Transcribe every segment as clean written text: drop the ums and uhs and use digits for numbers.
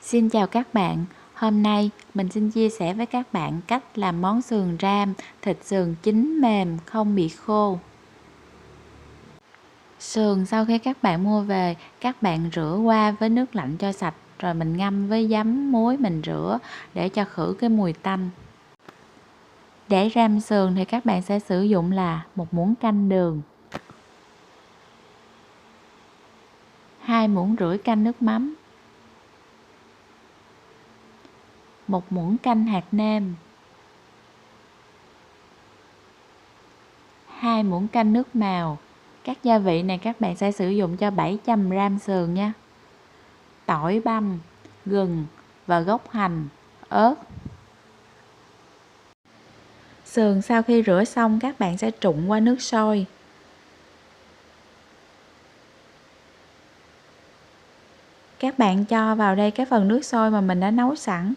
Xin chào các bạn, hôm nay mình xin chia sẻ với các bạn cách làm món sườn ram, thịt sườn chín mềm, không bị khô. Sườn sau khi các bạn mua về, các bạn rửa qua với nước lạnh cho sạch, rồi mình ngâm với giấm, muối mình rửa để cho khử cái mùi tanh. Để ram sườn thì các bạn sẽ sử dụng là 1 muỗng canh đường, 2 muỗng rưỡi canh nước mắm, 1 muỗng canh hạt nêm, 2 muỗng canh nước màu. Các gia vị này các bạn sẽ sử dụng cho 700g sườn nha. Tỏi băm, gừng và gốc hành, ớt. Sườn sau khi rửa xong các bạn sẽ trụng qua nước sôi. Các bạn cho vào đây cái phần nước sôi mà mình đã nấu sẵn.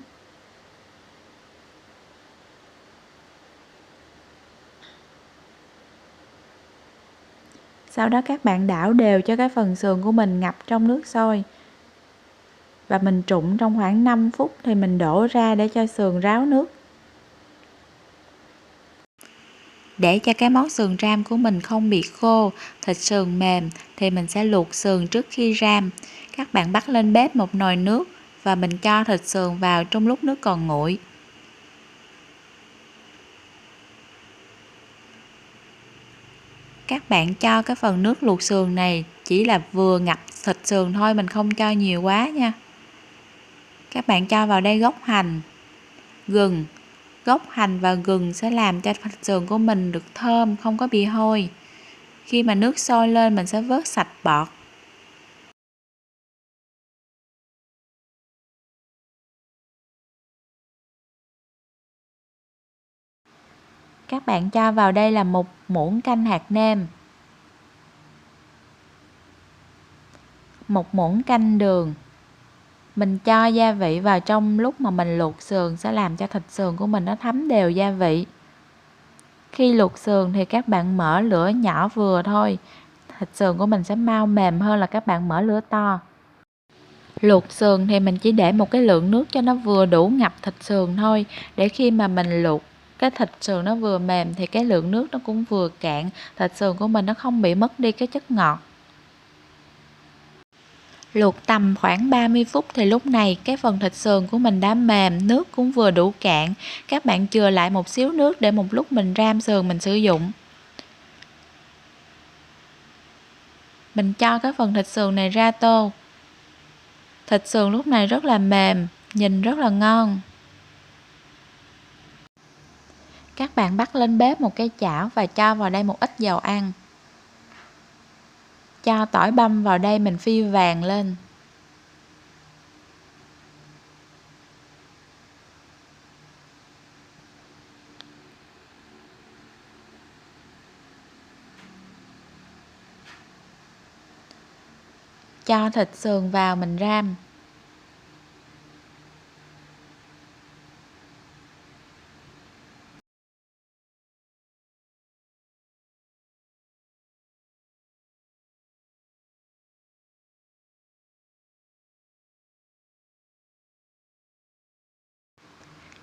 Sau đó các bạn đảo đều cho cái phần sườn của mình ngập trong nước sôi. Và mình trụng trong khoảng 5 phút thì mình đổ ra để cho sườn ráo nước. Để cho cái món sườn ram của mình không bị khô, thịt sườn mềm thì mình sẽ luộc sườn trước khi ram. Các bạn bắt lên bếp một nồi nước và mình cho thịt sườn vào trong lúc nước còn nguội. Các bạn cho cái phần nước luộc sườn này chỉ là vừa ngập thịt sườn thôi, mình không cho nhiều quá nha. Các bạn cho vào đây gốc hành, gừng. Gốc hành và gừng sẽ làm cho thịt sườn của mình được thơm, không có bị hôi. Khi mà nước sôi lên mình sẽ vớt sạch bọt. Các bạn cho vào đây là 1 muỗng canh hạt nêm, 1 muỗng canh đường. Mình cho gia vị vào trong lúc mà mình luộc sườn sẽ làm cho thịt sườn của mình nó thấm đều gia vị. Khi luộc sườn thì các bạn mở lửa nhỏ vừa thôi, thịt sườn của mình sẽ mau mềm hơn là các bạn mở lửa to. Luộc sườn thì mình chỉ để một cái lượng nước cho nó vừa đủ ngập thịt sườn thôi, để khi mà mình luộc cái thịt sườn nó vừa mềm thì cái lượng nước nó cũng vừa cạn, thịt sườn của mình nó không bị mất đi cái chất ngọt. Luộc tầm khoảng 30 phút thì lúc này cái phần thịt sườn của mình đã mềm, nước cũng vừa đủ cạn. Các bạn chừa lại một xíu nước để một lúc mình ram sườn mình sử dụng. Mình cho cái phần thịt sườn này ra tô. Thịt sườn lúc này rất là mềm, nhìn rất là ngon. Các bạn bắt lên bếp một cái chảo và cho vào đây một ít dầu ăn. Cho tỏi băm vào đây mình phi vàng lên. Cho thịt sườn vào mình ram.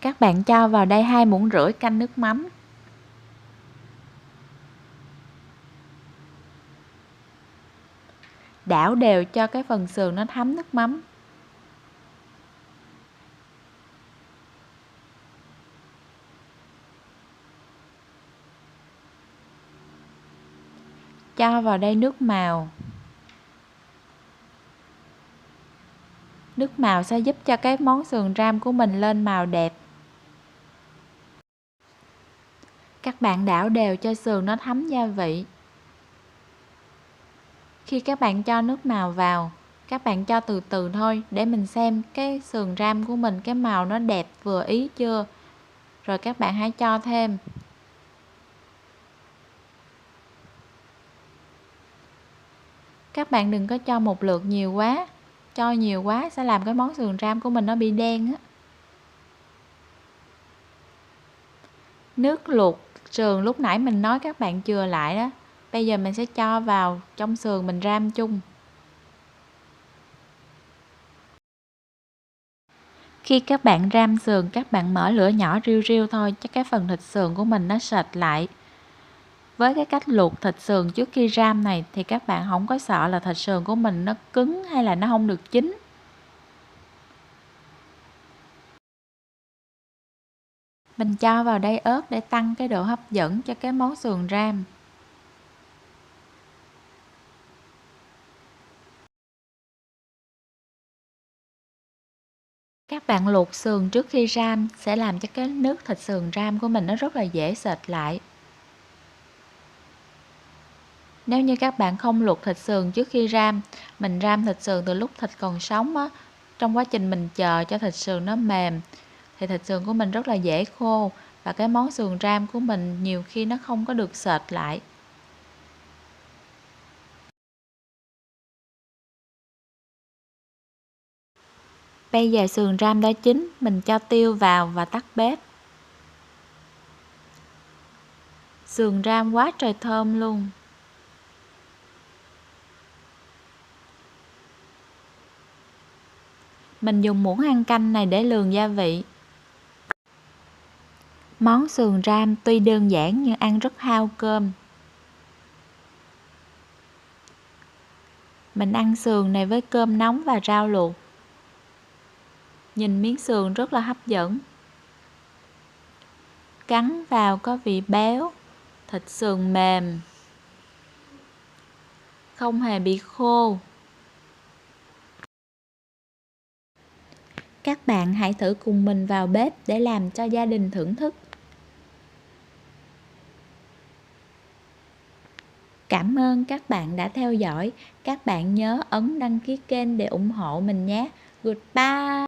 Các bạn cho vào đây 2 muỗng rưỡi canh nước mắm. Đảo đều cho cái phần sườn nó thấm nước mắm. Cho vào đây nước màu. Nước màu sẽ giúp cho cái món sườn ram của mình lên màu đẹp. Các bạn đảo đều cho sườn nó thấm gia vị. Khi các bạn cho nước màu vào, các bạn cho từ từ thôi để mình xem cái sườn ram của mình cái màu nó đẹp vừa ý chưa. Rồi các bạn hãy cho thêm. Các bạn đừng có cho một lượt nhiều quá. Cho nhiều quá sẽ làm cái món sườn ram của mình nó bị đen á. Nước luộc sườn lúc nãy mình nói các bạn chừa lại đó. Bây giờ mình sẽ cho vào trong sườn mình ram chung. Khi các bạn ram sườn, các bạn mở lửa nhỏ riu riu thôi, cho cái phần thịt sườn của mình nó sệt lại. Với cái cách luộc thịt sườn trước khi ram này thì các bạn không có sợ là thịt sườn của mình nó cứng hay là nó không được chín. Mình cho vào đây ớt để tăng cái độ hấp dẫn cho cái món sườn ram. Các bạn luộc sườn trước khi ram sẽ làm cho cái nước thịt sườn ram của mình nó rất là dễ sệt lại. Nếu như các bạn không luộc thịt sườn trước khi ram, mình ram thịt sườn từ lúc thịt còn sống á, trong quá trình mình chờ cho thịt sườn nó mềm thì thịt sườn của mình rất là dễ khô và cái món sườn ram của mình nhiều khi nó không có được sệt lại. Bây giờ sườn ram đã chín, mình cho tiêu vào và tắt bếp. Sườn ram quá trời thơm luôn. Mình dùng muỗng ăn canh này để lường gia vị. Món sườn ram tuy đơn giản nhưng ăn rất hao cơm. Mình ăn sườn này với cơm nóng và rau luộc. Nhìn miếng sườn rất là hấp dẫn. Cắn vào có vị béo, thịt sườn mềm, không hề bị khô. Các bạn hãy thử cùng mình vào bếp để làm cho gia đình thưởng thức. Cảm ơn các bạn đã theo dõi. Các bạn nhớ ấn đăng ký kênh để ủng hộ mình nhé. Goodbye!